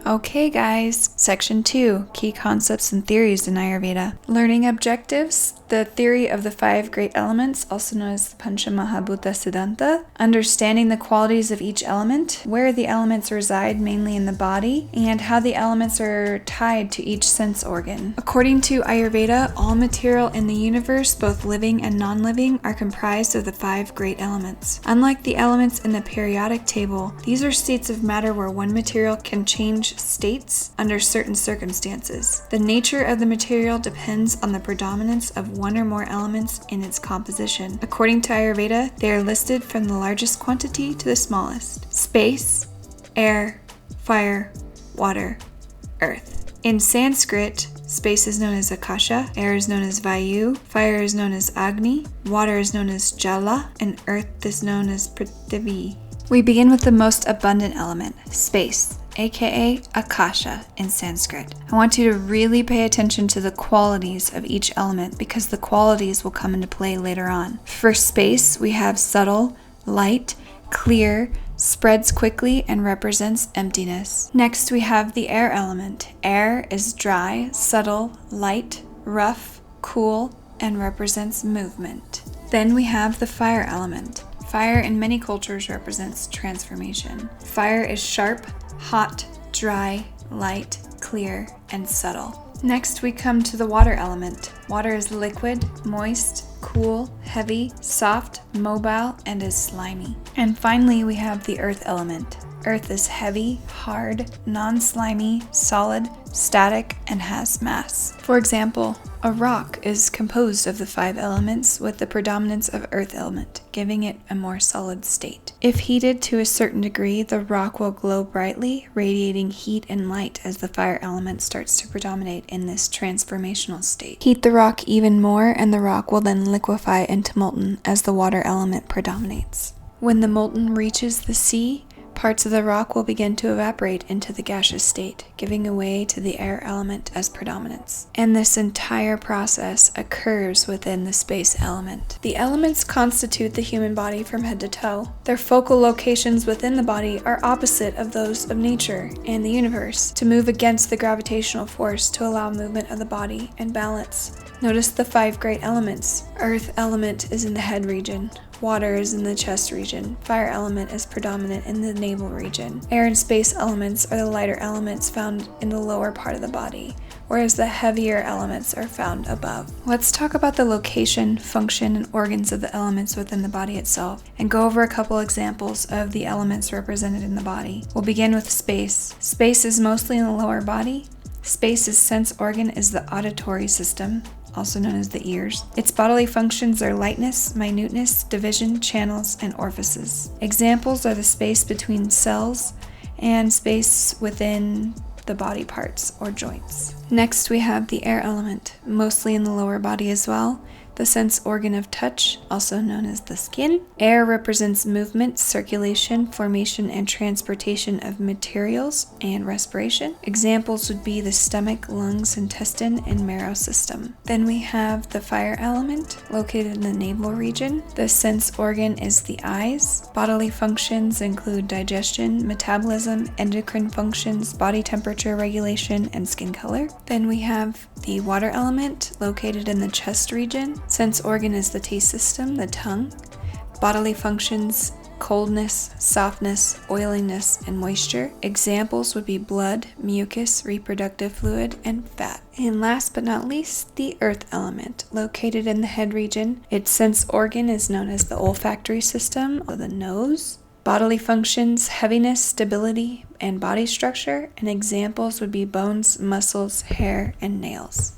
Okay guys, Section 2, Key Concepts and Theories in Ayurveda. Learning objectives, the theory of the 5 great elements, also known as the Panchamahabhuta Siddhanta. Understanding the qualities of each element, where the elements reside mainly in the body, and how the elements are tied to each sense organ. According to Ayurveda, all material in the universe, both living and non-living, are comprised of the 5 great elements. Unlike the elements in the periodic table, these are states of matter where one material can change states under certain circumstances. The nature of the material depends on the predominance of one or more elements in its composition. According to Ayurveda, they are listed from the largest quantity to the smallest. Space, air, fire, water, earth. In Sanskrit, space is known as Akasha, air is known as Vayu, fire is known as Agni, water is known as Jala, and earth is known as Prithvi. We begin with the most abundant element, space, aka Akasha in Sanskrit. I want you to really pay attention to the qualities of each element because the qualities will come into play later on. For space, we have subtle, light, clear, spreads quickly, and represents emptiness. Next, we have the air element. Air is dry, subtle, light, rough, cool, and represents movement. Then we have the fire element. Fire in many cultures represents transformation. Fire is sharp, hot, dry, light, clear, and subtle. Next, we come to the water element. Water is liquid, moist, cool, heavy, soft, mobile, and is slimy. And finally, we have the earth element. Earth is heavy, hard, non-slimy, solid, static, and has mass. For example, a rock is composed of the 5 elements with the predominance of earth element, giving it a more solid state. If heated to a certain degree, the rock will glow brightly, radiating heat and light as the fire element starts to predominate in this transformational state. Heat the rock even more, and the rock will then liquefy into molten as the water element predominates. When the molten reaches the sea, parts of the rock will begin to evaporate into the gaseous state, giving way to the air element as predominance. And this entire process occurs within the space element. The elements constitute the human body from head to toe. Their focal locations within the body are opposite of those of nature and the universe, to move against the gravitational force to allow movement of the body and balance. Notice the 5 great elements. Earth element is in the head region. Water is in the chest region. Fire element is predominant in the navel region. Air and space elements are the lighter elements found in the lower part of the body, whereas the heavier elements are found above. Let's talk about the location, function, and organs of the elements within the body itself, and go over a couple examples of the elements represented in the body. We'll begin with space. Space is mostly in the lower body. Space's sense organ is the auditory system, also known as the ears. Its bodily functions are lightness, minuteness, division, channels, and orifices. Examples are the space between cells and space within the body parts or joints. Next, we have the air element, mostly in the lower body as well. The sense organ of touch, also known as the skin. Air represents movement, circulation, formation, and transportation of materials and respiration. Examples would be the stomach, lungs, intestine, and marrow system. Then we have the fire element, located in the navel region. The sense organ is the eyes. Bodily functions include digestion, metabolism, endocrine functions, body temperature regulation, and skin color. Then we have the water element, located in the chest region. Sense organ is the taste system, the tongue. Bodily functions, coldness, softness, oiliness, and moisture. Examples would be blood, mucus, reproductive fluid, and fat. And last but not least, the earth element, located in the head region. Its sense organ is known as the olfactory system, or the nose. Bodily functions, heaviness, stability, and body structure, and examples would be bones, muscles, hair, and nails.